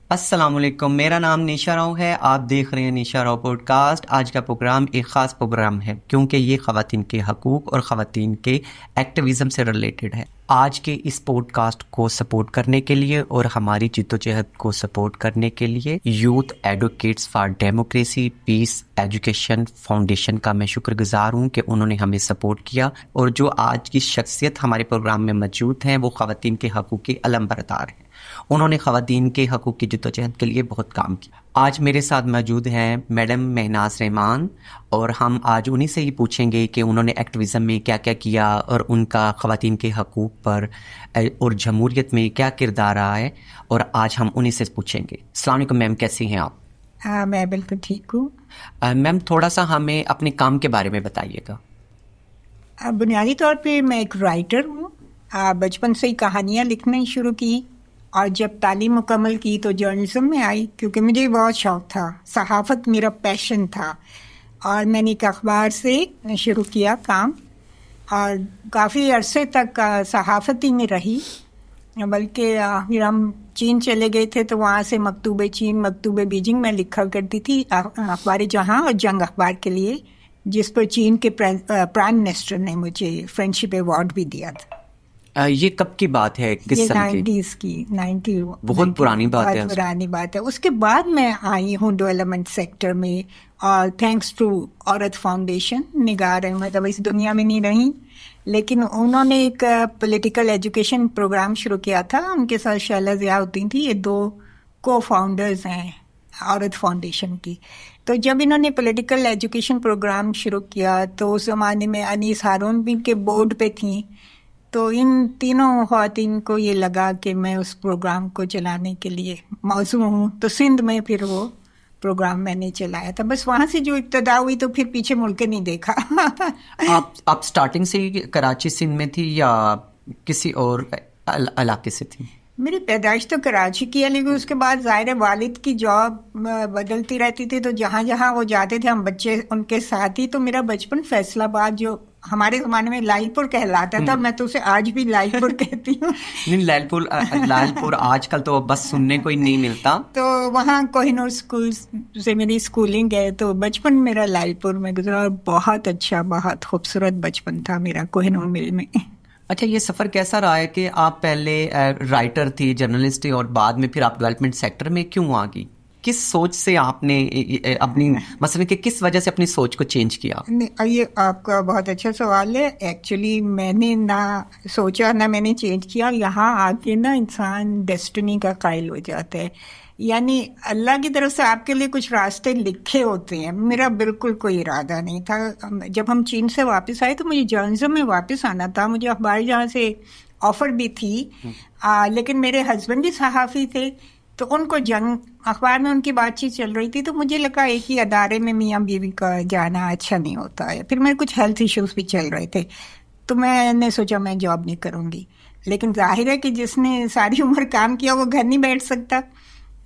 السلام علیکم، میرا نام نیشا راؤ ہے، آپ دیکھ رہے ہیں نیشا راؤ پوڈ کاسٹ۔ آج کا پروگرام ایک خاص پروگرام ہے کیونکہ یہ خواتین کے حقوق اور خواتین کے ایکٹیویزم سے ریلیٹڈ ہے۔ آج کے اس پوڈ کاسٹ کو سپورٹ کرنے کے لیے اور ہماری جدوجہد کو سپورٹ کرنے کے لیے youth advocates for democracy peace education foundation کا میں شکر گزار ہوں کہ انہوں نے ہمیں سپورٹ کیا، اور جو آج کی شخصیت ہمارے پروگرام میں موجود ہیں وہ خواتین کے حقوق کے علم بردار ہیں۔ انہوں نے خواتین کے حقوق کی جدوجہد کے لیے بہت کام کیا۔ آج میرے ساتھ موجود ہیں میڈم مہناز رحمان، اور ہم آج انہی سے ہی پوچھیں گے کہ انہوں نے ایکٹیویزم میں کیا کیا کیا اور ان کا خواتین کے حقوق پر اور جمہوریت میں کیا کردار رہا ہے، اور آج ہم انہی سے پوچھیں گے۔ السلام علیکم میم، کیسی ہیں آپ؟ میں بالکل ٹھیک ہوں۔ میم تھوڑا سا ہمیں اپنے کام کے بارے میں بتائیے گا۔ بنیادی طور پہ میں ایک رائٹر ہوں۔ بچپن سے ہی کہانیاں لکھنا شروع کی، اور جب تعلیم مکمل کی تو جرنلزم میں آئی کیونکہ مجھے بہت شوق تھا، صحافت میرا پیشن تھا، اور میں نے ایک اخبار سے شروع کیا کام، اور کافی عرصے تک صحافتی میں رہی۔ بلکہ پھر ہم چین چلے گئے تھے تو وہاں سے مکتوب چین، مکتوب بیجنگ میں لکھا کرتی تھی اخبار جہاں اور جنگ اخبار کے لیے، جس پر چین کے پرائم منسٹر نے مجھے فرینڈشپ ایوارڈ بھی دیا تھا۔ یہ کب کی بات ہے؟ کس سال کی؟ 90 بہت پرانی بات ہے۔ بہت پرانی بات ہے۔ اس کے بعد میں آئی ہوں ڈیولپمنٹ سیکٹر میں، اور تھینکس ٹو عورت فاؤنڈیشن نگار احمد اب اس دنیا میں نہیں رہی، لیکن انہوں نے ایک پولیٹیکل ایجوکیشن پروگرام شروع کیا تھا۔ ان کے ساتھ شیلا ضیاء الدین تھی، یہ دو کو فاؤنڈرز ہیں عورت فاؤنڈیشن کی۔ تو جب انہوں نے پولیٹیکل ایجوکیشن پروگرام شروع کیا تو اس زمانے میں انیس ہارون بھی کے بورڈ پہ تھیں، تو ان تینوں خواتین کو یہ لگا کہ میں اس پروگرام کو چلانے کے لیے موزوں ہوں، تو سندھ میں پھر وہ پروگرام میں نے چلایا تھا۔ بس وہاں سے جو ابتدا ہوئی تو پھر پیچھے مڑ کے نہیں دیکھا۔ آپ سٹارٹنگ سے ہی کراچی سندھ میں تھی یا کسی اور علاقے سے تھی؟ میری پیدائش تو کراچی کی ہے، لیکن اس کے بعد ظاہر والد کی جاب بدلتی رہتی تھی، تو جہاں جہاں وہ جاتے تھے ہم بچے ان کے ساتھ ہی۔ تو میرا بچپن فیصل آباد، جو ہمارے زمانے میں لائل پور کہلاتا تھا، میں تو اسے آج بھی لائل پور کہتی ہوں۔ نہیں، لائل پور آج کل تو بس سننے کو ہی نہیں ملتا۔ تو وہاں کوہ نور اسکول سے میری اسکولنگ ہے، تو بچپن میرا لائل پور میں گزرا، اور بہت اچھا، بہت خوبصورت بچپن تھا میرا کوہ نور مل میں۔ اچھا، یہ سفر کیسا رہا ہے کہ آپ پہلے رائٹر تھی، جرنلسٹ تھی، اور بعد میں پھر آپ ڈیولپمنٹ سیکٹر میں کیوں آ گئی؟ کس سوچ سے آپ نے اپنی مثلا کہ کس وجہ سے اپنی سوچ کو چینج کیا؟ یہ آپ کا بہت اچھا سوال ہے۔ ایکچولی میں نے نہ سوچا نہ میں نے چینج کیا، یہاں آ کے نا انسان ڈیسٹنی کا قائل ہو جاتا ہے، یعنی اللہ کی طرف سے آپ کے لیے کچھ راستے لکھے ہوتے ہیں۔ میرا بالکل کوئی ارادہ نہیں تھا۔ جب ہم چین سے واپس آئے تو مجھے جرنلزم میں واپس آنا تھا، مجھے اخبار جہاں سے آفر بھی تھی، لیکن میرے ہسبینڈ بھی صحافی تھے، تو ان کو جنگ اخبار میں ان کی بات چیت چل رہی تھی، تو مجھے لگا ایک ہی ادارے میں میاں بیوی کا جانا اچھا نہیں ہوتا ہے۔ پھر میرے کچھ ہیلتھ ایشوز بھی چل رہے تھے، تو میں نے سوچا میں جاب نہیں کروں گی۔ لیکن ظاہر ہے کہ جس نے ساری عمر کام کیا وہ گھر نہیں بیٹھ سکتا،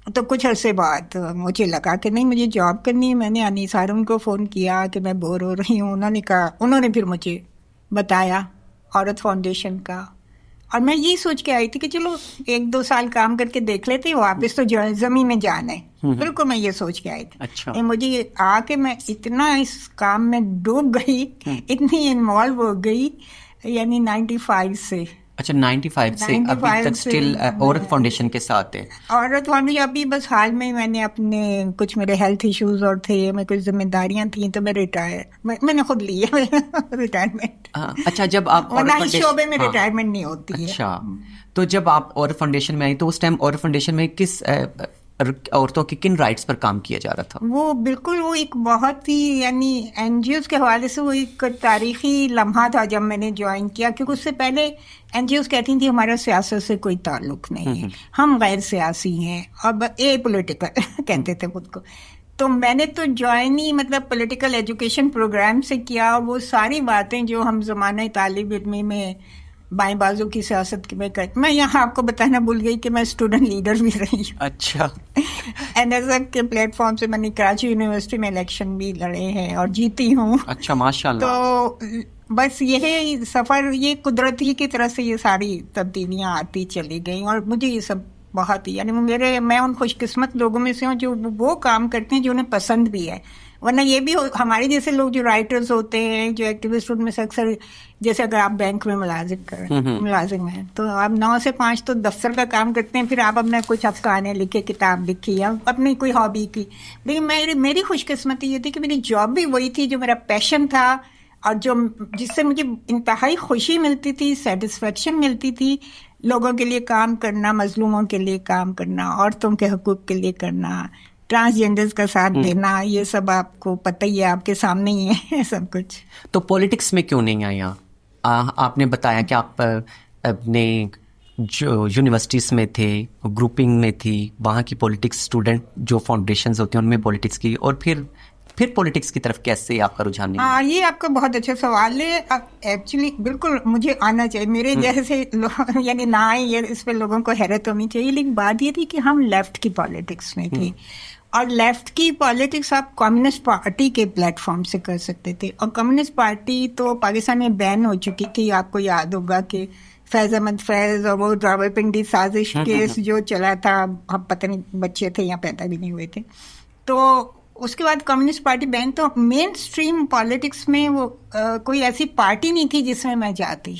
تو کچھ عرصے بعد مجھے لگا کہ نہیں، مجھے جاب کرنی ہے۔ میں نے انیس ہارون کو فون کیا کہ میں بور ہو رہی ہوں، انہوں نے پھر مجھے بتایا عورت فاؤنڈیشن کا، اور میں یہی سوچ کے آئی تھی کہ چلو 1-2 سال کام کر کے دیکھ لیتے ہیں، واپس تو جرنلزم ہی میں جانا ہے۔ بالکل میں یہ سوچ کے آئی تھی۔ اچھا، مجھے آ کے میں اتنا اس کام میں ڈوب گئی، اتنی انوالو ہو گئی، یعنی 95 سے۔ اچھا، 95 سے ابھی تک سٹل عورت فاؤنڈیشن کے ساتھ ہے؟ عورت فاؤنڈیشن ابھی بس حال میں نے اپنے کچھ میرے ہیلتھ ایشوز اور تھے، میں کچھ ذمہ داریاں تھیں، تو میں میں نے خود لی ہے ریٹائرمنٹ۔ اچھا، جب آپ اس شعبے میں ریٹائرمنٹ نہیں ہوتی ہے۔ اچھا، تو جب آپ عورت فاؤنڈیشن میں آئی تو اس ٹائم عورت فاؤنڈیشن میں کس عورتوں کی کن رائٹس پر کام کیا جا رہا تھا؟ وہ بالکل وہ ایک بہت ہی، یعنی این جی اوز کے حوالے سے وہ ایک تاریخی لمحہ تھا جب میں نے جوائن کیا، کیونکہ اس سے پہلے این جی اوز کہتی تھیں ہمارا سیاست سے کوئی تعلق نہیں ہے، ہم غیر سیاسی ہیں، اب اے پولیٹیکل کہتے تھے خود کو۔ تو میں نے تو جوائن ہی مطلب پولیٹیکل ایجوکیشن پروگرام سے کیا، اور وہ ساری باتیں جو ہم زمانہ طالب علمی میں بائیں بازو کی سیاست میں کرتی، میں یہاں آپ کو بتانا بھول گئی کہ میں اسٹوڈنٹ لیڈر بھی رہی ہوں۔ اچھا، این ایس ایف کے پلیٹ فارم سے میں نے کراچی یونیورسٹی میں الیکشن بھی لڑے ہیں اور جیتی ہوں۔ اچھا، ماشاء اللہ۔ تو بس یہ سفر، یہ قدرت ہی کی طرف سے یہ ساری تبدیلیاں آتی چلی گئیں، اور مجھے یہ سب بہت ہی، یعنی میں ان خوش قسمت لوگوں میں سے ہوں جو وہ کام کرتے ہیں جو انہیں پسند بھی ہے. ورنہ یہ بھی ہمارے جیسے لوگ جو رائٹرز ہوتے ہیں، جو ایکٹیوسٹ، ان میں سے اکثر جیسے اگر آپ بینک میں ملازم ہیں تو آپ 9 سے 5 تو دفتر کا کام کرتے ہیں، پھر آپ اپنا کچھ افسانے لکھے، کتاب لکھی یا اپنی کوئی ہابی کی. لیکن میری خوش قسمتی یہ تھی کہ میری جاب بھی وہی تھی جو میرا پیشن تھا، اور جس سے مجھے انتہائی خوشی ملتی تھی، سیٹسفیکشن ملتی تھی. لوگوں کے لیے کام کرنا، مظلوموں کے لیے کام کرنا، عورتوں کے حقوق کے لیے کرنا، ٹرانسجینڈرز کا ساتھ دینا، یہ سب آپ کو پتہ ہی ہے، آپ کے سامنے ہی ہے سب کچھ. تو پولیٹکس میں کیوں نہیں آیا؟ آپ نے بتایا کہ آپ اپنے جو یونیورسٹیز میں تھے، گروپنگ میں تھی، وہاں کی پولیٹکس اسٹوڈنٹ جو فاؤنڈیشنز ہوتی ہیں ان میں پولیٹکس کی، اور پھر پولیٹکس کی طرف کیسے آپ کا رجحان نہیں؟ یہ آپ کا بہت اچھا سوال ہے. ایکچولی بالکل مجھے آنا چاہیے، میرے جیسے یعنی نہ آئے، یہ اس پہ لوگوں کو حیرت ہونی چاہیے. لیکن بات یہ تھی کہ ہم لیفٹ کی پالیٹکس میں تھے، اور لیفٹ کی پالیٹکس آپ کمیونسٹ پارٹی کے پلیٹ فارم سے کر سکتے تھے. اور کمیونسٹ پارٹی تو پاکستان میں بین ہو چکی تھی. آپ کو یاد ہوگا کہ فیض احمد فیض اور وہ راولپنڈی سازش کیس جو چلا تھا، ہم پتہ نہیں بچے تھے یا پیدا بھی نہیں ہوئے تھے. تو اس کے بعد کمیونسٹ پارٹی بین. تو مین اسٹریم پالیٹکس میں وہ کوئی ایسی پارٹی نہیں تھی جس میں جاتی،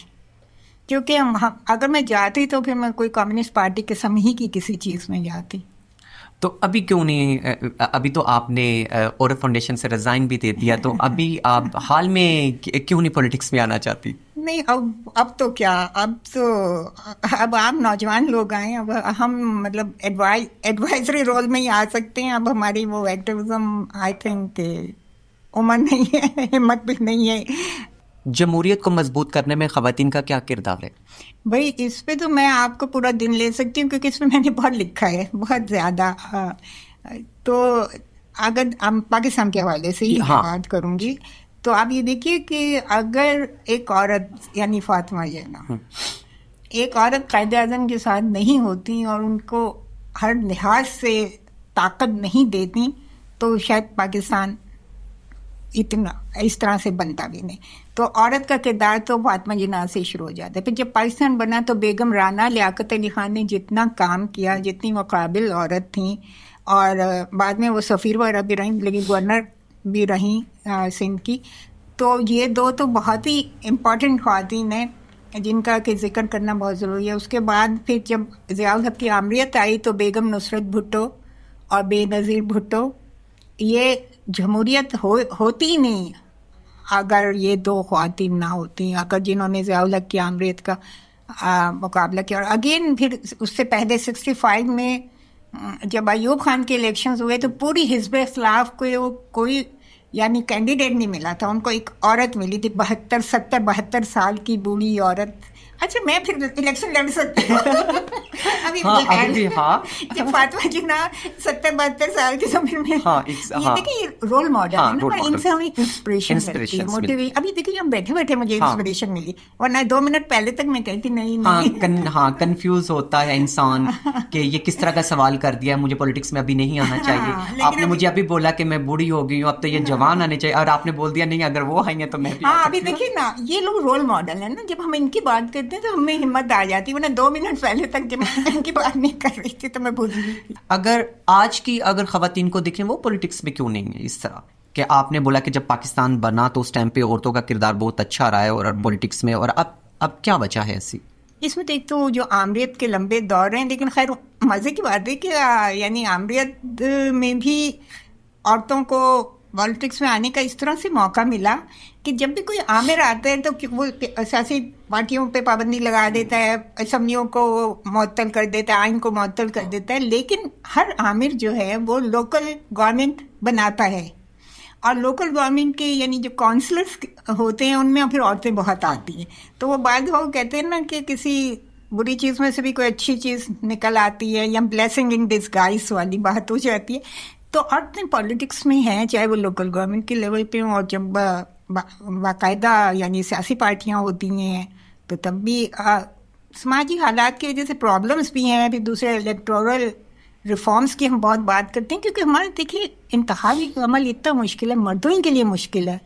کیونکہ اگر میں جاتی تو پھر میں کوئی کمیونسٹ پارٹی کے سمہی کی کسی چیز میں جاتی. تو ابھی کیوں نہیں؟ ابھی تو آپ نے عورت فاؤنڈیشن سے ریزائن بھی دے دیا، تو ابھی آپ حال میں کیوں نہیں پولیٹکس میں آنا چاہتی؟ نہیں، اب تو کیا، اب آپ نوجوان لوگ آئے، اب ہم مطلب ایڈوائزری رول میں ہی آ سکتے ہیں. اب ہماری وہ ایکٹیویزم آئی تھنک عمر نہیں ہے، ہمت بھی نہیں ہے. جمہوریت کو مضبوط کرنے میں خواتین کا کیا کردار ہے؟ بھائی اس پہ تو میں آپ کو پورا دن لے سکتی ہوں، کیونکہ اس میں نے بہت لکھا ہے، بہت زیادہ. تو اگر ہم پاکستان کے حوالے سے ہی بات کروں گی تو آپ یہ دیکھیے کہ اگر ایک عورت یعنی فاطمہ زہرا ایک عورت قائد اعظم کے ساتھ نہیں ہوتی اور ان کو ہر لحاظ سے طاقت نہیں دیتی تو شاید پاکستان اتنا اس طرح سے بنتا بھی نہیں. تو عورت کا کردار تو فاطمہ جناح سے شروع ہو جاتا ہے. پھر جب پاکستان بنا تو بیگم رانا لیاقت علی خان نے جتنا کام کیا، جتنی وہ قابل عورت تھیں، اور بعد میں وہ سفیر وغیرہ بھی رہیں، لیکن گورنر بھی رہیں سندھ کی. تو یہ دو تو بہت ہی امپورٹنٹ خواتین ہیں جن کا کہ ذکر کرنا بہت ضروری ہے. اس کے بعد پھر جب ضیاء الحق کی آمریت آئی تو بیگم نصرت بھٹو اور بے نظیر بھٹو، یہ جمہوریت ہوتی نہیں اگر یہ دو خواتین نہ ہوتی، اگر جنہوں نے ضیاء الحق کی آمریت کا مقابلہ کیا. اور اگین پھر اس سے پہلے 65 میں جب ایوب خان کے الیکشنز ہوئے تو پوری حزب اختلاف کو کوئی یعنی کینڈیڈیٹ نہیں ملا تھا، ان کو ایک عورت ملی تھی، 72 سال کی بوڑھی عورت. اچھا میں پھر الیکشن لڑ سکتی ہوں ابھی جب فاطمہ جناح 72 سال کی عمر میں. یہ دیکھیے رول ماڈل ہے نا، ان سے ہمیں انسپریشن ملتی ہے، موٹیویٹ. ابھی دیکھیے ہم بیٹھے مجھے انسپریشن ملی، ورنہ 2 منٹ پہلے تک میں کہتی نہیں. ہاں کنفیوز ہوتا ہے انسان کہ یہ کس طرح کا سوال کر دیا، مجھے پولیٹکس میں ابھی نہیں آنا چاہیے. آپ نے مجھے ابھی بولا کہ میں بوڑھی ہو گئی ہوں، اب تو یہ جوان آنے چاہیے، اور آپ نے بول دیا نہیں اگر وہ آئی ہیں تو میں بھی. ہاں ابھی دیکھیے نا، یہ لوگ رول ماڈل ہیں نا. جب ہم ان کی بات کرتے ہیں تو ہمیں ہمت آ جاتی، ورنہ 2 منٹ پہلے تک جب میں ان کی بات نہیں کر رہی تھی تو میں بھول گئی تھی. اگر خواتین کو دیکھیں وہ پولیٹکس میں کیوں نہیں ہے؟ اس طرح کہ آپ نے بولا کہ جب پاکستان بنا تو اس ٹائم پہ عورتوں کا کردار بہت اچھا رہا ہے اور پولیٹکس میں، اور اب کیا وجہ ہے ایسی؟ اس میں ایک تو جو آمریت کے لمبے دور ہیں، لیکن خیر مزے کی بات ہے کہ یعنی آمریت میں بھی عورتوں کو پالیٹکس میں آنے کا اس طرح سے موقع ملا کہ جب بھی کوئی آمر آتا ہے تو وہ سیاسی پارٹیوں پہ پابندی لگا دیتا ہے، اسمبلیوں کو معطل کر دیتا ہے، آئین کو معطل کر دیتا ہے. لیکن ہر آمر جو ہے وہ لوکل گورنمنٹ بناتا ہے، اور لوکل گورنمنٹ کے یعنی جو کونسلرس ہوتے ہیں ان میں پھر عورتیں بہت آتی ہیں. تو وہ بعد وہ کہتے ہیں نا کہ کسی بری چیز میں سے بھی کوئی اچھی چیز نکل آتی ہے، یا بلیسنگ ان ڈسگائز والی بات ہو جاتی ہے. تو عورتیں پالیٹکس میں ہیں، چاہے وہ لوکل گورنمنٹ کے لیول پہ ہوں، اور جب باقاعدہ یعنی سیاسی پارٹیاں ہوتی ہیں تو تب بھی سماجی حالات کی وجہ سے پرابلمس بھی ہیں. پھر دوسرے الیکٹورل ریفارمس کی ہم بہت بات کرتے ہیں، کیونکہ ہمارے دیکھیے انتخابی عمل اتنا مشکل ہے، مردوں کے لیے مشکل ہے.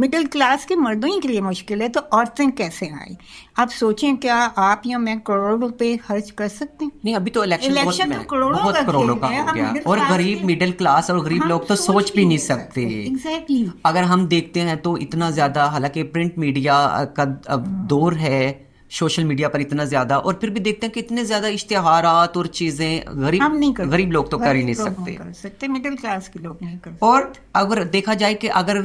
مڈل کلاس کے مردوں ہی کے لیے مشکل ہے تو عورتیں کیسے آئیں؟ آپ سوچیں کیا آپ یا میں کروڑوں روپے خرچ کر سکتے ہیں؟ نہیں ابھی تو الیکشن تو کروڑوں بہت کروڑوں کا ہو گیا, اور غریب مڈل کلاس اور غریب لوگ تو سوچ بھی نہیں سکتے. ایگزیکٹلی. اگر ہم دیکھتے ہیں تو اتنا زیادہ, حالانکہ پرنٹ میڈیا کا دور ہے, سوشل میڈیا پر اتنا زیادہ, اور پھر بھی دیکھتے ہیں کہ اتنے زیادہ اشتہارات اور چیزیں غریب لوگ تو کر ہی نہیں سکتے, مڈل کلاس کے لوگ نہیں کر سکتے. اور اگر دیکھا جائے کہ اگر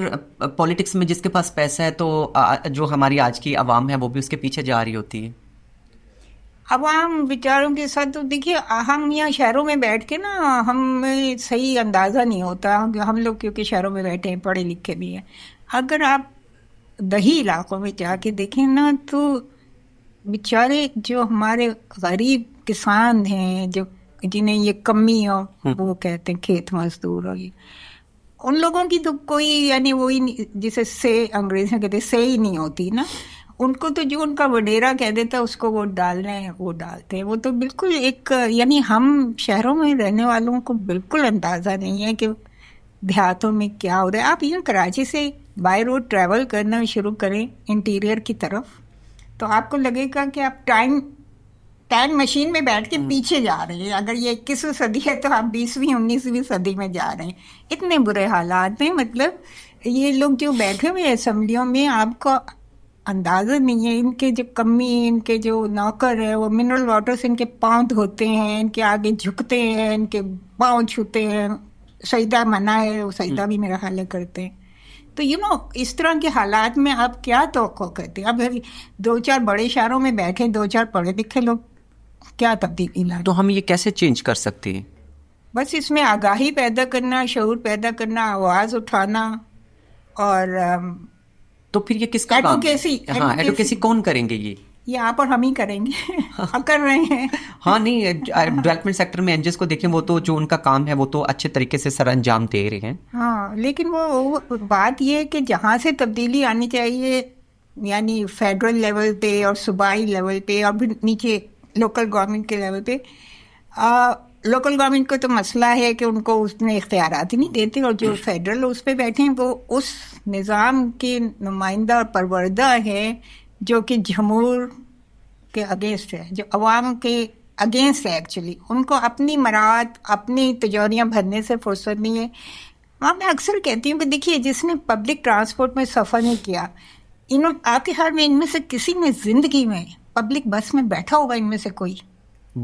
پولیٹکس میں جس کے پاس پیسہ ہے تو جو ہماری آج کی عوام ہے وہ بھی اس کے پیچھے جا رہی ہوتی ہے. عوام بیچاروں کے ساتھ تو دیکھیے, ہم یہاں شہروں میں بیٹھ کے نا ہمیں صحیح اندازہ نہیں ہوتا, ہم لوگ کیونکہ شہروں میں بیٹھے ہیں, پڑھے لکھے بھی ہیں. اگر آپ دیہی علاقوں میں جا کے دیکھیں نا تو بیچارے جو ہمارے غریب کسان ہیں, جو جنہیں یہ کمی ہو, وہ کہتے ہیں کھیت مزدور, اور یہ ان لوگوں کی تو کوئی یعنی وہی جسے سے انگریز میں کہتے سے ہی نہیں ہوتی نا. ان کو تو جو ان کا وڈیرا کہہ دیتا اس کو ووٹ ڈالنا ہے وہ ڈالتے ہیں. وہ تو بالکل ایک یعنی ہم شہروں میں رہنے والوں کو بالکل اندازہ نہیں ہے کہ دیہاتوں میں کیا ہو رہا ہے. آپ یوں کراچی سے بائی روڈ ٹریول کرنا شروع کریں انٹیریئر کی طرف تو آپ کو لگے گا کہ آپ ٹائم مشین میں بیٹھ کے پیچھے جا رہے ہیں. اگر یہ 21ویں صدی ہے تو آپ 20ویں 19ویں صدی میں جا رہے ہیں. اتنے برے حالات ہیں. مطلب یہ لوگ جو بیٹھے ہوئے اسمبلیوں میں, آپ کو اندازہ نہیں ہے ان کے جو کمی, ان کے جو نوکر ہیں وہ منرل واٹر سے ان کے پاؤں دھوتے ہیں, ان کے آگے جھکتے ہیں, ان کے پاؤں چھوتے ہیں. سجدہ منع ہے, وہ سجدہ بھی میرا خیال کرتے ہیں. تو اس طرح کے حالات میں آپ کیا توقع کرتے ہیں؟ اب 2-4 بڑے شہروں میں بیٹھے 2-4 پڑھے لکھے لوگ کیا تبدیلی لائیں؟ تو ہم یہ کیسے چینج کر سکتے ہیں؟ بس اس میں آگاہی پیدا کرنا, شعور پیدا کرنا, آواز اٹھانا. اور تو پھر یہ کس کا کام ہے؟ ہاں, ایڈوکیسی کون کریں گے؟ یہ آپ اور ہم ہی کریں گے. کر رہے ہیں. ہاں نہیں, ڈیولپمنٹ سیکٹر میں NGOs کو دیکھیں, وہ تو جو ان کا کام ہے وہ تو اچھے طریقے سے سر انجام دے رہے ہیں. ہاں, لیکن وہ بات یہ ہے کہ جہاں سے تبدیلی آنی چاہیے یعنی فیڈرل لیول پہ اور صوبائی لیول پہ اور پھر نیچے لوکل گورنمنٹ کے لیول پہ. لوکل گورنمنٹ کو تو مسئلہ ہے کہ ان کو اس میں اختیارات ہی نہیں دیتے, اور جو فیڈرل اس پہ بیٹھے ہیں وہ اس نظام کے نمائندہ اور پروردہ ہے جو کہ جمہور کے اگینسٹ ہے, جو عوام کے اگینسٹ ہے. ایکچولی ان کو اپنی مراد, اپنی تجوریاں بھرنے سے فرصت نہیں ہے. میں اکثر کہتی ہوں کہ دیکھیے, جس نے پبلک ٹرانسپورٹ میں سفر نہیں کیا, آپ کے خیال میں ان میں سے کسی نے زندگی میں پبلک بس میں بیٹھا ہوگا؟ ان میں سے کوئی؟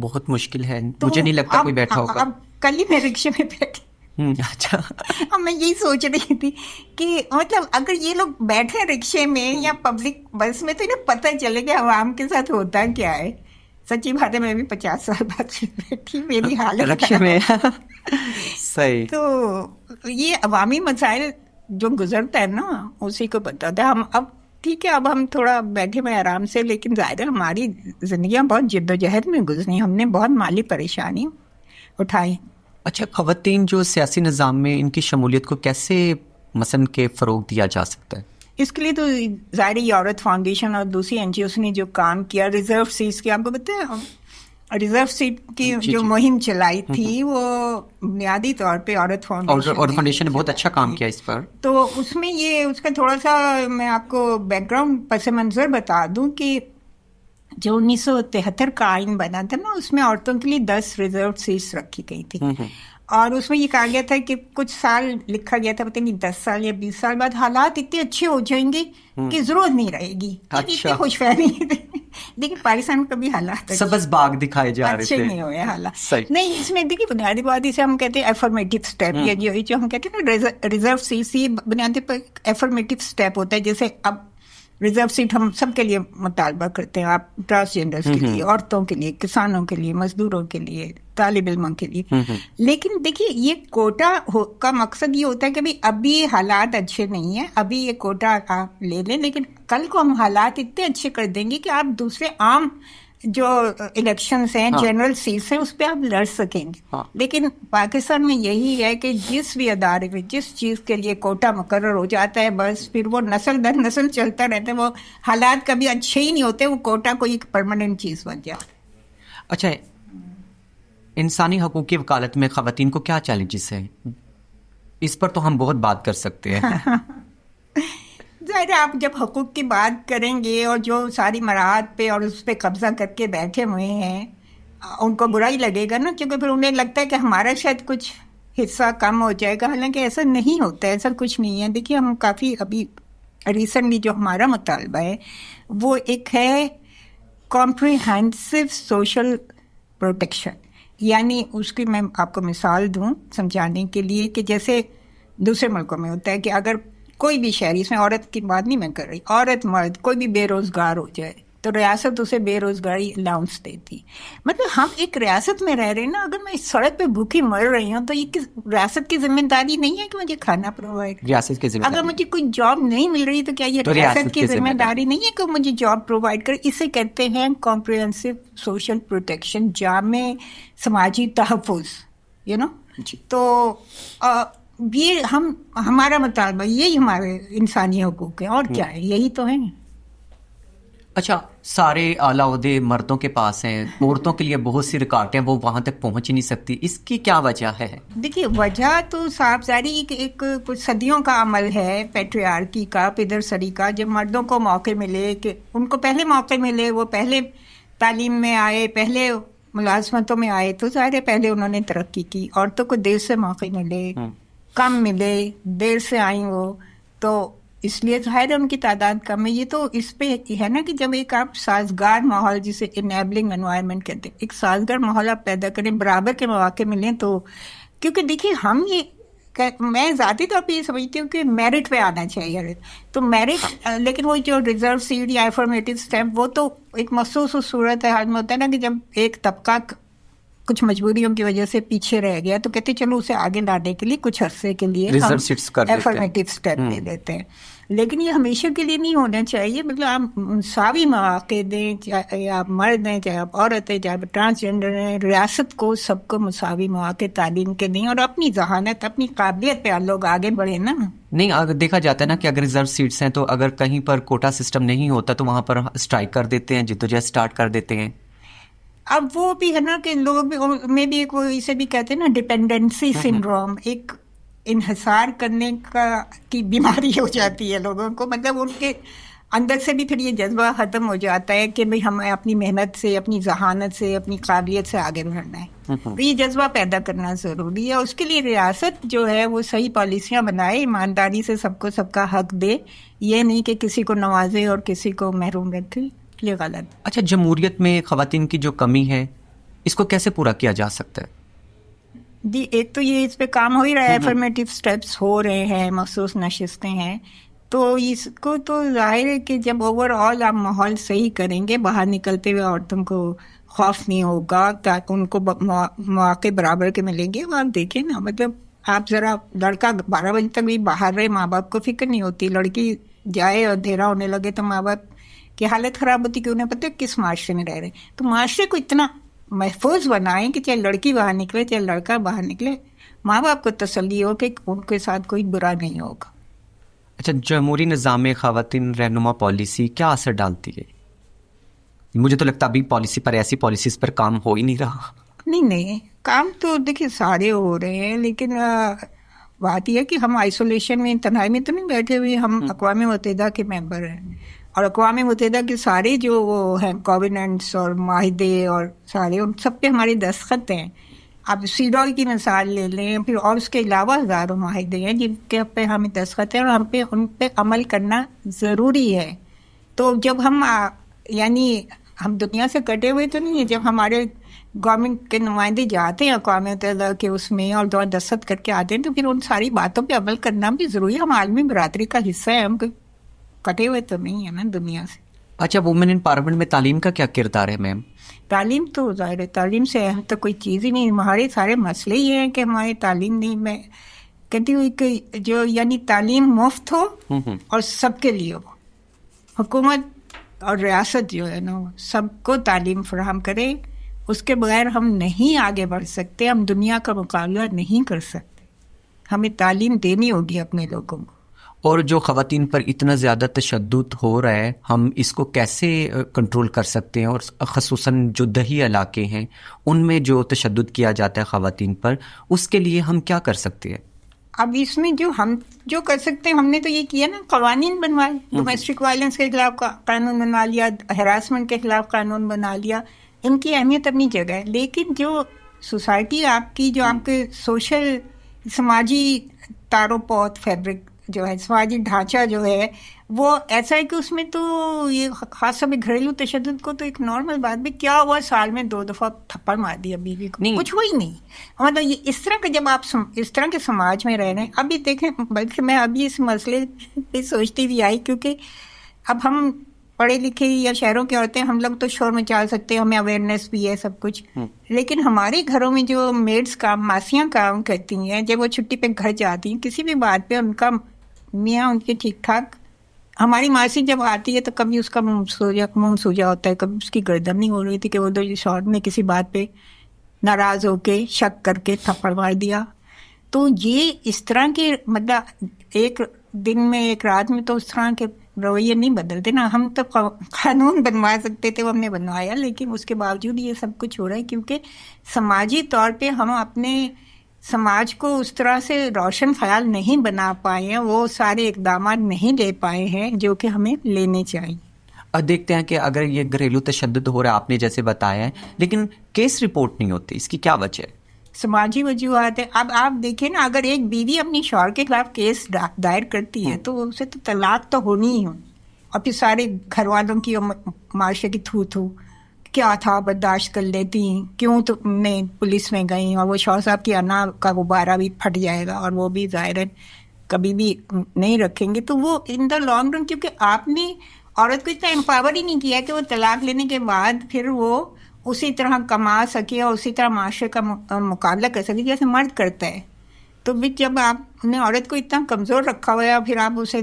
بہت مشکل ہے, مجھے نہیں لگتا کوئی بیٹھا ہوگا. اب کل ہی میں رکشے میں بیٹھی, اچھا, اب میں یہی سوچ رہی تھی کہ مطلب اگر یہ لوگ بیٹھے رکشے میں یا پبلک بس میں تو انہیں پتہ چلے کہ عوام کے ساتھ ہوتا کیا ہے. سچی بات ہے, میں بھی 50 سال بعد بیٹھی, میری حالت رکشے میں. صحیح. تو یہ عوامی مسائل جو گزرتا ہے نا اسی کو بتاتا ہے. ہم اب ٹھیک ہے, اب ہم تھوڑا بیٹھے ہوئے آرام سے, لیکن ظاہر ہے ہماری زندگیاں بہت جد و جہد میں گزری, ہم نے بہت مالی پریشانی اٹھائی. اچھا, خواتین جو سیاسی نظام میں ان کی شمولیت کو کیسے مثلاً کہ فروغ دیا جا سکتا ہے؟ اس کے لیے تو ظاہر عورت فاؤنڈیشن اور دوسری NGOs نے جو کام کیا, ریزرو سیٹس کی, آپ کو بتایا ریزرو سیٹ کی جو مہم چلائی تھی وہ بنیادی طور پہ عورت فاؤنڈیشن نے بہت اچھا کام کیا اس پر. تو اس میں یہ اس کا تھوڑا سا میں آپ کو بیک گراؤنڈ پس منظر بتا دوں کہ جو 1973 کا آئین بنا تھا نا, اس میں عورتوں کے لیے 10 ریزرو سیٹس رکھی گئی تھی, اور اس میں یہ کہا گیا تھا کہ کچھ سال لکھا گیا تھا, پتہ نہیں 10 سال یا 20 سال بعد حالات اتنے اچھے ہو جائیں گے کہ ضرورت نہیں رہے گی. اتنی خوش فہمی لیکن پاکستان کا بھی حالات سبز باغ دکھائے جا رہے تھے, اچھے نہیں ہوئے حالات. نہیں, اس میں دیکھیے بنیادی بات اسے ہم کہتے ہیں افرمیٹو اسٹیپ, یا جو ہم کہتے ہیں نا ریزرو سیٹ, یہ بنیادی پر افرمیٹو اسٹیپ ہوتا ہے. جیسے اب ریزرو سیٹ ہم سب کے لیے مطالبہ کرتے ہیں, آپ ٹرانسجینڈرس کے لیے, عورتوں کے لیے, کسانوں کے لیے, مزدوروں کے لیے, طالب علموں کے لیے. لیکن دیکھیے یہ کوٹا کا مقصد یہ ہوتا ہے کہ ابھی حالات اچھے نہیں ہیں, ابھی یہ کوٹا آپ لے لیں, لیکن کل کو ہم حالات اتنے اچھے کر دیں گے کہ آپ دوسرے عام جو الیکشنز ہیں, جنرل سیٹس ہیں, اس پہ آپ لڑ سکیں گے. لیکن پاکستان میں یہی ہے کہ جس بھی ادارے میں جس چیز کے لیے کوٹا مقرر ہو جاتا ہے, بس پھر وہ نسل در نسل چلتا رہتا ہے. وہ حالات کبھی اچھے ہی نہیں ہوتے, وہ کوٹا کوئی ایک پرماننٹ چیز بن جاتا. اچھا, انسانی حقوق کی وکالت میں خواتین کو کیا چیلنجز ہیں؟ اس پر تو ہم بہت بات کر سکتے ہیں. ظاہر ہے آپ جب حقوق کی بات کریں گے اور جو ساری مراحت پہ اور اس پہ قبضہ کر کے بیٹھے ہوئے ہیں ان کو برا ہی لگے گا نا، کیونکہ پھر انہیں لگتا ہے کہ ہمارا شاید کچھ حصہ کم ہو جائے گا، حالانکہ ایسا نہیں ہوتا ہے، ایسا کچھ نہیں ہے. دیکھیے ہم کافی ابھی ریسنٹلی جو ہمارا مطالبہ ہے وہ ایک ہے کمپریہنسو سوشل پروٹیکشن. یعنی اس کی میں آپ کو مثال دوں سمجھانے کے لیے کہ جیسے دوسرے ملکوں میں ہوتا ہے کہ اگر کوئی بھی شہری، اس میں عورت کی بات نہیں میں کر رہی، عورت مرد کوئی بھی بے روزگار ہو جائے تو ریاست اسے بے روزگاری الاؤنس دیتی. مطلب ہم ایک ریاست میں رہ رہے ہیں نا، اگر میں اس سڑک پہ بھوکی مر رہی ہوں تو یہ ریاست کی ذمہ داری نہیں ہے کہ مجھے کھانا پرووائڈ. ریاست کی ذمہ داری. اگر مجھے کوئی جاب نہیں مل رہی تو کیا یہ ریاست کی ذمہ داری نہیں ہے کہ مجھے جاب پرووائڈ کرے؟ اسے کہتے ہیں کمپریہنسو سوشل پروٹیکشن، جامع سماجی تحفظ، یو نو. تو یہ ہمارا مطالبہ یہی ہمارے انسانی حقوق ہیں، اور کیا ہے، یہی تو ہے. اچھا، سارے اعلیٰ عہدے مردوں کے پاس ہیں، عورتوں کے لیے بہت سی رکاوٹیں، وہ وہاں تک پہنچ ہی نہیں سکتی، اس کی کیا وجہ ہے؟ دیکھیے وجہ تو صاف ظاہری ایک کچھ صدیوں کا عمل ہے پیٹریارکی کا، پدر سری کا. جب مردوں کو موقع ملے کہ ان کو پہلے موقع ملے، وہ پہلے تعلیم میں آئے، پہلے ملازمتوں میں آئے، تو ظاہر ہے پہلے انہوں نے ترقی کی. عورتوں کو دیر سے موقع ملے، کم ملے، دیر سے آئیں وہ، تو اس لیے ظاہر ہے ان کی تعداد کم ہے. یہ تو اس پہ ہے نا کہ جب ایک آپ سازگار ماحول، جسے انیبلنگ انوائرمنٹ کہتے ہیں، ایک سازگار ماحول آپ پیدا کریں، برابر کے مواقع ملیں، تو کیونکہ دیکھیے ہم میں ذاتی طور پہ یہ سمجھتی ہوں کہ میرٹ پہ آنا چاہیے. تو میرٹ، لیکن وہ جو ریزرو سیٹ یا افرمیٹو اسٹیمپ، وہ تو ایک مخصوص صورت حال میں ہوتا ہے نا کہ جب ایک طبقہ کچھ مجبوریوں کی وجہ سے پیچھے رہ گیا تو کہتے چلو اسے آگے لانے کے لیے کچھ عرصے کے لیے ہم افرمیٹو اسٹیپ لے دیتے ہیں. لیکن یہ ہمیشہ کے لیے نہیں ہونا چاہیے. مطلب آپ مساوی مواقع دیں، چاہے آپ مرد ہیں، چاہے آپ عورت ہیں، چاہے آپ ٹرانسجینڈر ہیں. ریاست کو سب کو مساوی مواقع تعلیم کے دیں، اور اپنی ذہانت، اپنی قابلیت پہ لوگ آگے بڑھیں نا. نہیں، اگر دیکھا جاتا ہے نا کہ اگر ریزرو سیٹس ہیں تو اگر کہیں پر کوٹا سسٹم نہیں ہوتا تو وہاں پر اسٹرائک کر دیتے ہیں، جدوجہد اسٹارٹ کر دیتے ہیں. اب وہ بھی ہے نا کہ لوگ میں بھی ایک، وہ اسے بھی کہتے ہیں نا ڈپینڈنسی سنڈروم، ایک انحصار کرنے کی بیماری ہو جاتی ہے لوگوں کو. مطلب ان کے اندر سے بھی پھر یہ جذبہ ختم ہو جاتا ہے کہ بھئی ہمیں اپنی محنت سے، اپنی ذہانت سے، اپنی قابلیت سے آگے بڑھنا ہے. تو یہ جذبہ پیدا کرنا ضروری ہے. اس کے لیے ریاست جو ہے وہ صحیح پالیسیاں بنائے، ایمانداری سے سب کو سب کا حق دے، یہ نہیں کہ کسی کو نوازے اور کسی کو محروم رکھے. یہ غلط. اچھا، جمہوریت میں خواتین کی جو کمی ہے اس کو کیسے پورا کیا جا سکتا ہے؟ جی ایک تو یہ اس پہ کام ہو ہی رہا ہے، افرمیٹو اسٹیپس ہو رہے ہیں، مخصوص نشستیں ہیں. تو اس کو تو ظاہر ہے کہ جب اوور آل آپ ماحول صحیح کریں گے، باہر نکلتے ہوئے عورتوں کو خوف نہیں ہوگا، تاکہ ان کو مواقع برابر کے ملیں گے. آپ دیکھیں نا، مطلب آپ ذرا، لڑکا 12 بجے تک بھی باہر رہے، ماں باپ کو فکر نہیں ہوتی. لڑکی جائے اور اندھیرا ہونے لگے تو ماں باپ کی حالت خراب ہوتی کہ انہیں پتہ ہے کس معاشرے میں رہ رہے. تو معاشرے کو اتنا محفوظ بنائیں کہ چاہے لڑکی باہر نکلے چاہے لڑکا باہر نکلے، ماں باپ کو تسلی ہو کہ ان کے ساتھ کوئی برا نہیں ہوگا. اچھا، جمہوری نظام میں خواتین رہنما پالیسی کیا اثر ڈالتی ہے؟ مجھے تو لگتا ابھی پالیسی پر، ایسی پالیسیز پر کام ہو ہی نہیں رہا. نہیں کام تو دیکھیے سارے ہو رہے ہیں، لیکن بات یہ ہے کہ ہم آئسولیشن میں، تنہائی میں تو نہیں بیٹھے ہوئے. ہم اقوام متحدہ کے ممبر ہیں، اور اقوام متحدہ کے سارے جو وہ ہیں کووننٹس اور معاہدے اور سارے، ان سب پہ ہمارے دستخط ہیں. آپ سیڈول کی مثال لے لیں، پھر اور اس کے علاوہ ہزاروں معاہدے ہیں جن کے پہ ہمیں دستخط ہیں، اور ہم پہ ان پہ عمل کرنا ضروری ہے. تو جب ہم یعنی ہم دنیا سے کٹے ہوئے تو نہیں ہیں. جب ہمارے گورنمنٹ کے نمائندے جاتے ہیں اقوام متحدہ کے اس میں اور دستخط کر کے آتے ہیں، تو پھر ان ساری باتوں پہ عمل کرنا بھی ضروری ہے. ہم عالمی برادری کا حصہ ہیں، ہم کٹے ہوئے تو نہیں ہیں نا دنیا سے. اچھا، وومن ان پاورمنٹ میں تعلیم کا کیا کردار ہے میم؟ تعلیم تو ظاہر ہے، تعلیم سے اہم تو کوئی چیز ہی نہیں. ہمارے سارے مسئلے یہ ہیں کہ ہماری تعلیم نہیں. میں کہتی ہوں کہ جو یعنی تعلیم مفت ہو اور سب کے لیے ہو. حکومت اور ریاست جو ہے نا سب کو تعلیم فراہم کرے. اس کے بغیر ہم نہیں آگے بڑھ سکتے، ہم دنیا کا مقابلہ نہیں کر سکتے. ہمیں تعلیم دینی ہوگی اپنے لوگوں کو. اور جو خواتین پر اتنا زیادہ تشدد ہو رہا ہے، ہم اس کو کیسے کنٹرول کر سکتے ہیں؟ اور خصوصاً جو دیہی علاقے ہیں ان میں جو تشدد کیا جاتا ہے خواتین پر، اس کے لیے ہم کیا کر سکتے ہیں؟ اب اس میں جو ہم جو کر سکتے ہیں، ہم نے تو یہ کیا نا، قوانین بنوائے، ڈومیسٹک وائلنس کے خلاف قانون بنا لیا، ہراسمنٹ کے خلاف قانون بنا لیا. ان کی اہمیت اپنی جگہ ہے، لیکن جو سوسائٹی آپ کی، جو آپ کے سوشل سماجی تار و پوت فیبرک جو ہے، سماجی ڈھانچہ جو ہے، وہ ایسا ہے کہ اس میں تو یہ خاص طور پہ گھریلو تشدد کو تو ایک نارمل بات بھی، کیا ہوا سال میں 2 دفعہ تھپڑ مار دیا بیوی کو، کچھ ہوئی نہیں. مطلب یہ اس طرح کا، جب آپ اس طرح کے سماج میں رہ رہے ہیں، ابھی دیکھیں، بلکہ میں ابھی اس مسئلے پہ سوچتی بھی آئی، کیونکہ اب ہم پڑھے لکھے یا شہروں کی عورتیں، ہم لوگ تو شور مچا سکتے ہیں، ہمیں اویئرنیس بھی ہے سب کچھ، لیکن ہمارے گھروں میں جو میڈس کام، ماسیاں کام کرتی ہیں، جب وہ چھٹی پہ گھر جاتی ہیں، کسی بھی بات پہ ان کا میاں ان کے ٹھیک ٹھاک، ہماری ماسی جب آتی ہے تو کبھی اس کا منہ سوجا ہوتا ہے، کبھی اس کی گردن نہیں ہو رہی تھی کہ وہ تو شارٹ میں کسی بات پہ ناراض ہو کے شک کر کے تھپڑ مار دیا. تو یہ اس طرح کے، مطلب ایک دن میں ایک رات میں تو اس طرح کے رویے نہیں بدلتے نا. ہم تو قانون بنوا سکتے تھے، وہ ہم نے بنوایا، لیکن اس کے باوجود یہ سب کچھ ہو رہا ہے کیونکہ سماجی طور پہ ہم اپنے سماج کو اس طرح سے روشن خیال نہیں بنا پائے ہیں، وہ سارے اقدامات نہیں لے پائے ہیں جو کہ ہمیں لینے چاہیے. اور دیکھتے ہیں کہ اگر یہ گھریلو تشدد ہو رہا ہے، آپ نے جیسے بتایا ہے، لیکن کیس رپورٹ نہیں ہوتی، اس کی کیا وجہ ہے؟ سماجی وجوہات ہے. اب آپ دیکھیں نا، اگر ایک بیوی اپنی شوہر کے خلاف کیس دائر کرتی ہے تو اسے تو طلاق تو ہونی ہی ہونی، اور پھر سارے گھر والوں کی اور معاشرے کی تھو کیا تھا، برداشت کر لیتی، کیوں تم نے پولیس میں گئی، اور وہ شوہر صاحب کی انا کا غبارہ بھی پھٹ جائے گا، اور وہ بھی ظاہر ہے کبھی بھی نہیں رکھیں گے. تو وہ ان دا لانگ رن، کیونکہ آپ نے عورت کو اتنا امپاور ہی نہیں کیا کہ وہ طلاق لینے کے بعد پھر وہ اسی طرح کما سکے اور اسی طرح معاشرے کا مقابلہ کر سکے جیسے مرد کرتا ہے. تو بھی جب آپ نے عورت کو اتنا کمزور رکھا ہوا ہے، پھر آپ اسے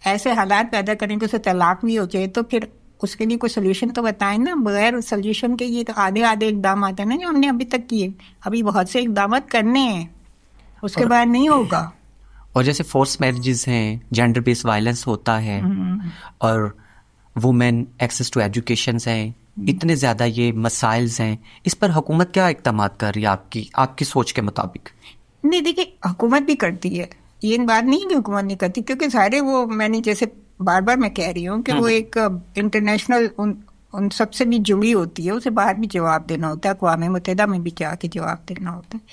ایسے حالات پیدا کریں کہ اسے طلاق بھی ہو جائے، تو پھر اس کے لیے کوئی سولوشن تو بتائیں نا. بغیر سولوشن کے یہ تو آدھے اقدامات ہیں نا جو ہم نے ابھی تک کیے، ابھی بہت سے اقدامات کرنے ہیں، اس کے بعد نہیں ہوگا. اور جیسے فورس میرجز ہیں، جینڈر بیس وائلنس ہوتا ہے، اور وومین ایکسیس ٹو ایجوکیشنز ہیں، اتنے زیادہ یہ مسائلز ہیں، اس پر حکومت کیا اقدامات کر رہی ہے آپ کی سوچ کے مطابق؟ نہیں، دیکھیے، حکومت بھی کرتی ہے، یہ بات نہیں کہ حکومت نہیں کرتی، کیونکہ سارے وہ، میں نے جیسے بار بار میں کہہ رہی ہوں کہ وہ ایک انٹرنیشنل ان سب سے بھی جڑی ہوتی ہے، اسے باہر بھی جواب دینا ہوتا ہے، اقوام متحدہ میں بھی جا کے جواب دینا ہوتا ہے.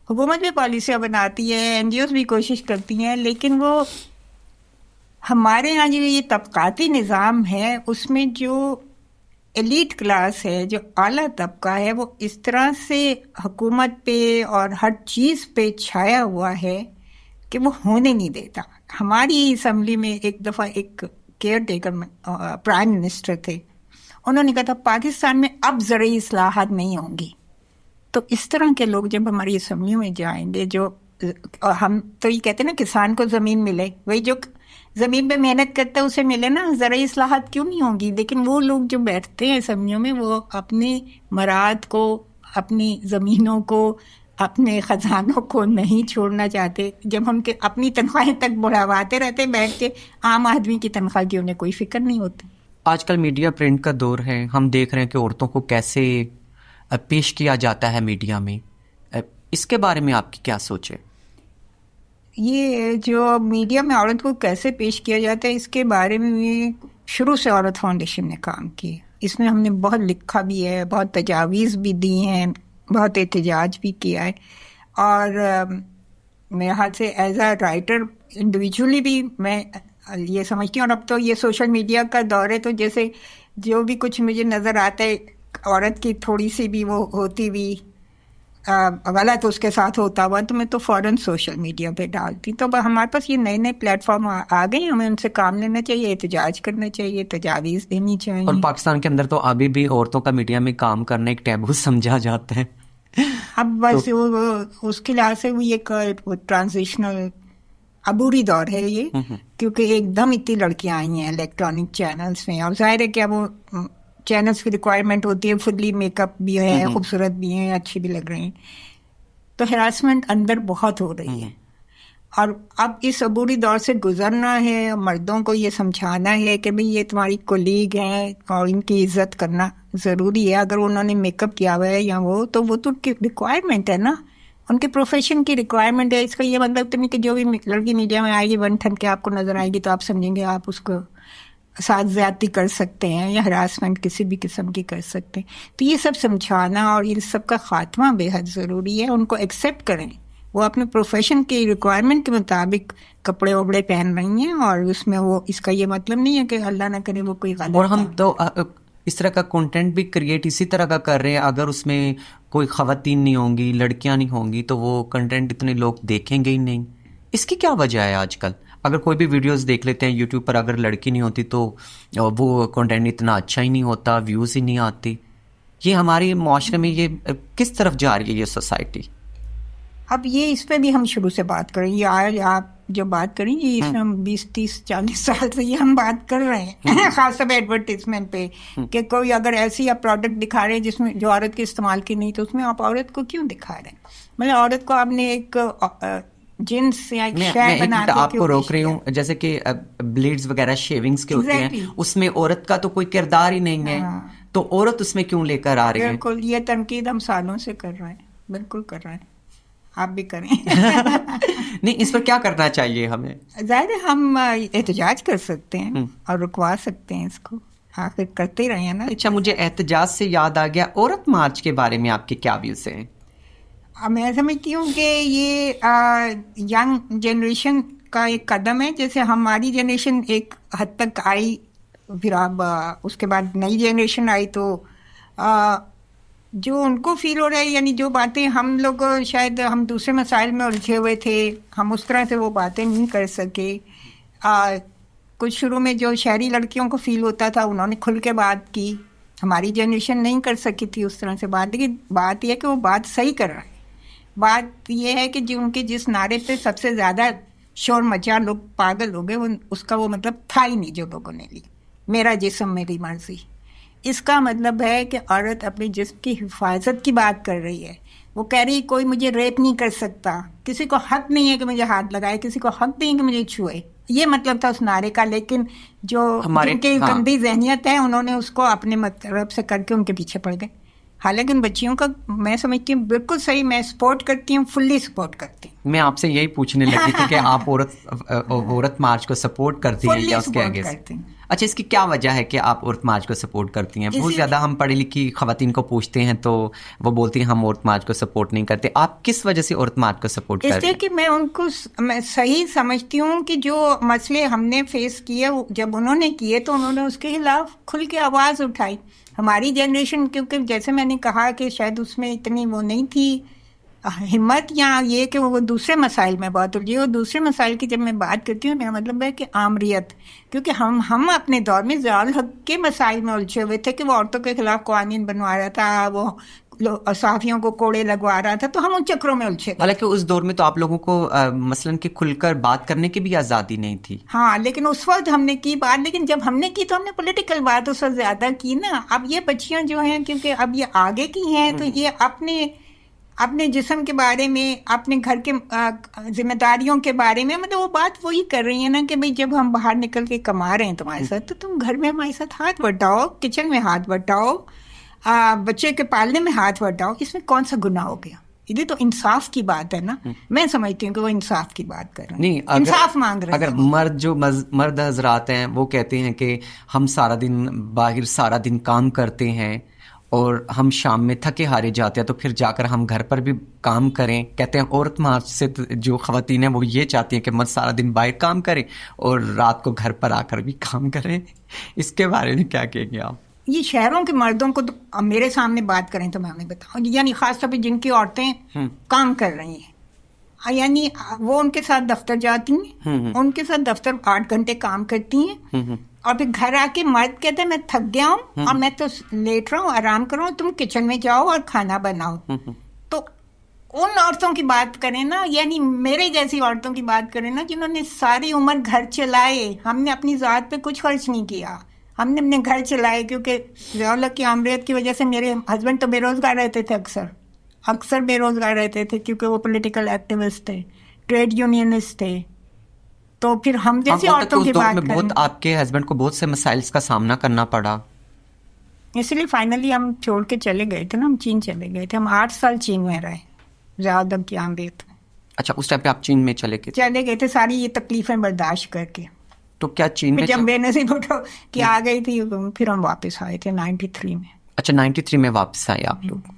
حکومت بھی پالیسیاں بناتی ہے، این جی اوز بھی کوشش کرتی ہیں، لیکن وہ ہمارے یہاں جو یہ طبقاتی نظام ہے، اس میں جو ایلیٹ کلاس ہے، جو اعلیٰ طبقہ ہے، وہ اس طرح سے حکومت پہ اور ہر چیز پہ چھایا ہوا ہے کہ وہ ہونے نہیں دیتا. ہماری اسمبلی میں ایک دفعہ ایک کیئر ٹیکر پرائم منسٹر تھے، انہوں نے کہا تھا پاکستان میں اب زرعی اصلاحات نہیں ہوں گی. تو اس طرح کے لوگ جب ہماری اسمبلیوں میں جائیں گے، جو ہم تو یہ کہتے ہیں نا کسان کو زمین ملے، وہی جو زمین پہ محنت کرتا ہے اسے ملے نا، زرعی اصلاحات کیوں نہیں ہوں گی؟ لیکن وہ لوگ جو بیٹھتے ہیں اسمبلیوں میں، وہ اپنے مراد کو، اپنی زمینوں کو، اپنے خزانوں کو نہیں چھوڑنا چاہتے. جب ہم اپنی تنخواہیں تک بڑھاواتے رہتے بیٹھ کے، عام آدمی کی تنخواہ کی انہیں کوئی فکر نہیں ہوتی. آج کل میڈیا پرنٹ کا دور ہے، ہم دیکھ رہے ہیں کہ عورتوں کو کیسے پیش کیا جاتا ہے میڈیا میں، اس کے بارے میں آپ کی کیا سوچ ہے؟ یہ جو میڈیا میں عورت کو کیسے پیش کیا جاتا ہے، اس کے بارے میں شروع سے عورت فاؤنڈیشن نے کام کیا. اس میں ہم نے بہت لکھا بھی ہے، بہت تجاویز بھی دی ہیں، بہت احتجاج بھی کیا ہے. اور میرے خیال سے ایز اے رائٹر انڈیویجولی بھی میں یہ سمجھتی ہوں. اور اب تو یہ سوشل میڈیا کا دور ہے، تو جیسے جو بھی کچھ مجھے نظر آتا ہے عورت کی تھوڑی سی بھی وہ ہوتی بھی غلط اس کے ساتھ ہوتا ہوا، تو میں تو فوراً سوشل میڈیا پہ ڈالتی. تو ہمارے پاس یہ نئے نئے پلیٹ فارم آ گئے ہیں، ہمیں ان سے کام لینا چاہیے، احتجاج کرنا چاہیے، تجاویز دینی چاہیے. اور پاکستان کے اندر تو ابھی بھی عورتوں کا میڈیا میں کام کرنا ایک ٹیبو سمجھا جاتا ہے. اب بس اس کے لحاظ سے بھی ایک ٹرانزیشنل عبوری دور ہے یہ، کیونکہ ایک دم اتنی لڑکیاں آئی ہیں الیکٹرانک چینلز میں، اور ظاہر ہے کہ اب وہ چینلز کی ریکوائرمنٹ ہوتی ہے، فلی میک اپ بھی ہے، خوبصورت بھی ہیں، اچھی بھی لگ رہی ہیں، تو ہراسمنٹ اندر بہت ہو رہی ہے. اور اب اس عبوری دور سے گزرنا ہے، مردوں کو یہ سمجھانا ہے کہ بھئی یہ تمہاری کولیگ ہیں اور ان کی عزت کرنا ضروری ہے. اگر انہوں نے میک اپ کیا ہوا ہے یا وہ تو ان کی ریکوائرمنٹ ہے نا، ان کے پروفیشن کی ریکوائرمنٹ ہے. اس کا یہ مطلب تو نہیں کہ جو بھی لڑکی میڈیا میں آئے گی ون ٹھن کے آپ کو نظر آئے گی تو آپ سمجھیں گے آپ اس کو ساتھ زیادتی کر سکتے ہیں یا ہراسمنٹ کسی بھی قسم کی کر سکتے ہیں. تو یہ سب سمجھانا اور یہ سب کا خاتمہ بے حد ضروری ہے. ان کو ایکسیپٹ کریں, وہ اپنے پروفیشن کی ریکوائرمنٹ کے مطابق کپڑے وپڑے پہن رہی ہیں, اور اس میں وہ اس کا یہ مطلب نہیں ہے کہ اللہ نہ کرے وہ کوئی غلط. اور ہم تو اس طرح کا کنٹینٹ بھی کریٹ اسی طرح کا کر رہے ہیں. اگر اس میں کوئی خواتین نہیں ہوں گی, لڑکیاں نہیں ہوں گی, تو وہ کنٹینٹ اتنے لوگ دیکھیں گے ہی نہیں. اس کی کیا وجہ ہے؟ آج کل اگر کوئی بھی ویڈیوز دیکھ لیتے ہیں یوٹیوب پر, اگر لڑکی نہیں ہوتی تو وہ کنٹینٹ اتنا اچھا ہی نہیں ہوتا, ویوز ہی نہیں آتی. یہ ہمارے معاشرے میں یہ کس طرف جا رہی ہے یہ سوسائٹی؟ اب یہ اس پہ بھی ہم شروع سے بات کریں. یہ آج آپ جو بات کریں گے اس میں ہم 20 30 40 سال سے یہ ہم بات کر رہے ہیں, خاص طور پہ ایڈورٹیزمنٹ پہ, کہ کوئی اگر ایسی آپ پروڈکٹ دکھا رہے ہیں جس میں جو عورت کے استعمال کی نہیں, تو اس میں آپ عورت کو کیوں دکھا رہے ہیں؟ مطلب عورت کو آپ نے ایک جنس یا ایک شے بنا کے آپ کو روک رہی ہوں, جیسے کہ بلیڈز وغیرہ شیونگز کے ہوتے ہیں, اس میں عورت کا تو کوئی کردار ہی نہیں ہے, تو عورت اس میں کیوں لے کر آ رہی ہے؟ بالکل, یہ تنقید ہم سالوں سے کر رہے ہیں, بالکل کر رہے ہیں, آپ بھی کریں. نہیں, اس پر کیا کرنا چاہیے ہمیں؟ ظاہر ہے ہم احتجاج کر سکتے ہیں اور رکوا سکتے ہیں اس کو, آخر کرتے رہے ہیں نا. اچھا, مجھے احتجاج سے یاد آ گیا, عورت مارچ کے بارے میں آپ کے کیا ویوز ہیں؟ میں سمجھتی ہوں کہ یہ ینگ جنریشن کا ایک قدم ہے. جیسے ہماری جنریشن ایک حد تک آئی, پھر اب اس کے بعد نئی جنریشن آئی, تو جو ان کو فیل ہو رہا ہے, یعنی جو باتیں ہم لوگ شاید ہم دوسرے مسائل میں الجھے ہوئے تھے, ہم اس طرح سے وہ باتیں نہیں کر سکے. کچھ شروع میں جو شہری لڑکیوں کو فیل ہوتا تھا انہوں نے کھل کے بات کی, ہماری جنریشن نہیں کر سکی تھی اس طرح سے بات. لیکن بات یہ ہے کہ وہ بات صحیح کر رہا ہے. بات یہ ہے کہ جو ان کے جس نعرے پہ سب سے زیادہ شور مچا, لوگ پاگل ہو گئے, اس کا وہ مطلب تھا ہی نہیں جو لوگوں نے لی, میرا جسم میری مرضی. اس کا مطلب ہے کہ عورت اپنے جسم کی حفاظت کی بات کر رہی ہے. وہ کہہ رہی ہے کوئی مجھے ریپ نہیں کر سکتا, کسی کو حق نہیں ہے کہ مجھے ہاتھ لگائے, کسی کو حق نہیں ہے کہ مجھے چھوئے. یہ مطلب تھا اس نعرے کا. لیکن جو جن کی گندی ذہنیت ہے انہوں نے اس کو اپنے مطلب سے کر کے ان کے پیچھے پڑ گئے. حالانکہ ان بچیوں کا میں سمجھتی ہوں بالکل صحیح, میں سپورٹ کرتی ہوں, فلی سپورٹ کرتی ہوں. میں آپ سے یہی پوچھنے لگی تھی کہ آپ عورت مارچ کو سپورٹ کرتی ہیں یا اس کے آگے؟ اچھا, اس کی کیا وجہ ہے کہ آپ عورت مارچ کو سپورٹ کرتی ہیں؟ بہت زیادہ ہم پڑھی لکھی خواتین کو پوچھتے ہیں تو وہ بولتی ہیں ہم عورت مارچ کو سپورٹ نہیں کرتے. آپ کس وجہ سے عورت مارچ کو سپورٹ کرتے ہیں؟ اس لیے کہ میں ان کو میں صحیح سمجھتی ہوں کہ جو مسئلے ہم نے فیس کیے جب انہوں نے کیے تو انہوں نے اس کے خلاف کھل کے آواز اٹھائی. ہماری جنریشن, کیونکہ جیسے میں نے کہا کہ شاید اس میں اتنی وہ نہیں تھی ہمت, یا یہ کہ وہ دوسرے مسائل میں بہت الجھی. اور دوسرے مسائل کی جب میں بات کرتی ہوں میرا مطلب ہے کہ آمریت, کیونکہ ہم اپنے دور میں ضیاء الحق کے مسائل میں الجھے ہوئے تھے کہ وہ عورتوں کے خلاف قوانین بنوا رہا تھا, وہ صحافیوں کو کوڑے لگوا رہا تھا, تو ہم ان چکروں میں الجھے. حالانکہ اس دور میں تو آپ لوگوں کو مثلاً کہ کھل کر بات کرنے کی بھی آزادی نہیں تھی. ہاں, لیکن اس وقت ہم نے کی بات, لیکن جب ہم نے کی تو ہم نے پولیٹیکل بات اس وقت زیادہ کی نا. اب یہ بچیاں جو ہیں کیونکہ اب یہ آگے کی ہیں, تو یہ اپنے جسم کے بارے میں, اپنے گھر کے ذمہ داریوں کے بارے میں, مطلب وہ بات وہی کر رہی ہیں نا کہ بھئی جب ہم باہر نکل کے کما رہے ہیں تمہارے ساتھ, تو تم گھر میں ہمارے ساتھ ہاتھ بٹاؤ, کچن میں ہاتھ بٹاؤ, بچے کے پالنے میں ہاتھ بٹاؤ. اس میں کون سا گناہ ہو گیا؟ یہ تو انصاف کی بات ہے نا. میں سمجھتی ہوں کہ وہ انصاف کی بات کر رہے ہیں, انصاف مانگ رہے ہیں. اگر مرد حضرات ہیں وہ کہتے ہیں کہ ہم سارا دن کام کرتے ہیں اور ہم شام میں تھکے ہارے جاتے ہیں, تو پھر جا کر ہم گھر پر بھی کام کریں. کہتے ہیں عورت مارچ سے جو خواتین ہیں وہ یہ چاہتی ہیں کہ مرد سارا دن باہر کام کریں اور رات کو گھر پر آ کر بھی کام کریں. اس کے بارے میں کیا کہیں گے آپ؟ یہ شہروں کے مردوں کو تو میرے سامنے بات کریں تو میں انہیں بتاؤں, یعنی خاص طور پہ جن کی عورتیں کام کر رہی ہیں, یعنی وہ ان کے ساتھ دفتر جاتی ہیں, ان کے ساتھ دفتر 8 گھنٹے کام کرتی ہیں, اور پھر گھر آ کے مرد کہتے ہیں میں تھک گیا ہوں اور میں تو لیٹ رہا ہوں, آرام کروں, تم کچن میں جاؤ اور کھانا بناؤ. تو ان عورتوں کی بات کریں نا, یعنی میرے جیسی عورتوں کی بات کریں نا, جنہوں نے ساری عمر گھر چلائے. ہم نے اپنی ذات پہ کچھ خرچ نہیں کیا, ہم نے اپنے گھر چلائے, کیونکہ ضیاء الحق کی آمریت کی وجہ سے میرے ہسبینڈ تو بے روزگار رہتے تھے, اکثر بے روزگار رہتے تھے, کیونکہ وہ پولیٹیکل ایکٹیوسٹ تھے, ٹریڈ یونینسٹ تھے. تو پھر ہم جیسی عورتوں کی بات کریں, آپ کے ہسبینڈ کو بہت سے مسائل کا سامنا کرنا پڑا, اس لیے فائنلی ہم چھوڑ کے چلے گئے تھے نا, ہم چین چلے گئے تھے. ہم 8 سال چین میں رہے. زیادہ قیام بیت اچھا، اس ٹائم پہ آپ چین میں چلے گئے تھے ساری یہ تکلیفیں برداشت کر کے. تو کیا چین میں جب بے نصیب اٹھو کہ آ گئی تھی پھر ہم واپس آئے تھے 93 میں. اچھا 93 میں واپس آئے آپ لوگ.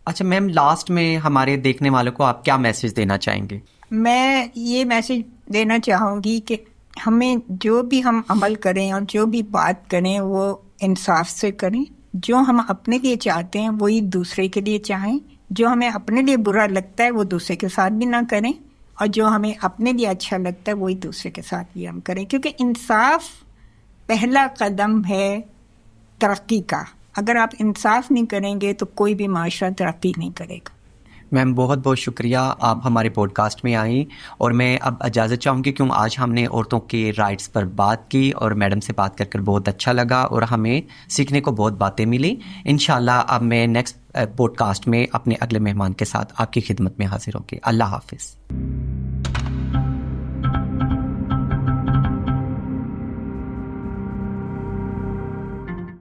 اچھا میم، لاسٹ میں ہمارے دیکھنے والوں کو آپ کیا میسج دینا چاہیں گے؟ میں یہ میسج دینا چاہوں گی کہ ہمیں جو بھی ہم عمل کریں اور جو بھی بات کریں وہ انصاف سے کریں. جو ہم اپنے لیے چاہتے ہیں وہی دوسرے کے لیے چاہیں. جو ہمیں اپنے لیے برا لگتا ہے وہ دوسرے کے ساتھ بھی نہ کریں، اور جو ہمیں اپنے لیے اچھا لگتا ہے وہی دوسرے کے ساتھ بھی ہم کریں، کیونکہ انصاف پہلا قدم ہے ترقی کا. اگر آپ انصاف نہیں کریں گے تو کوئی بھی معاشرہ ترقی نہیں کرے گا. میم بہت بہت شکریہ، آپ ہمارے پوڈ کاسٹ میں آئیں، اور میں اب اجازت چاہوں گی کیوں آج ہم نے عورتوں کے رائٹس پر بات کی، اور میڈم سے بات کر بہت اچھا لگا اور ہمیں سیکھنے کو بہت باتیں ملی. انشاءاللہ اب میں نیکسٹ پوڈ کاسٹ میں اپنے اگلے مہمان کے ساتھ آپ کی خدمت میں حاضر ہوں گی. اللہ حافظ.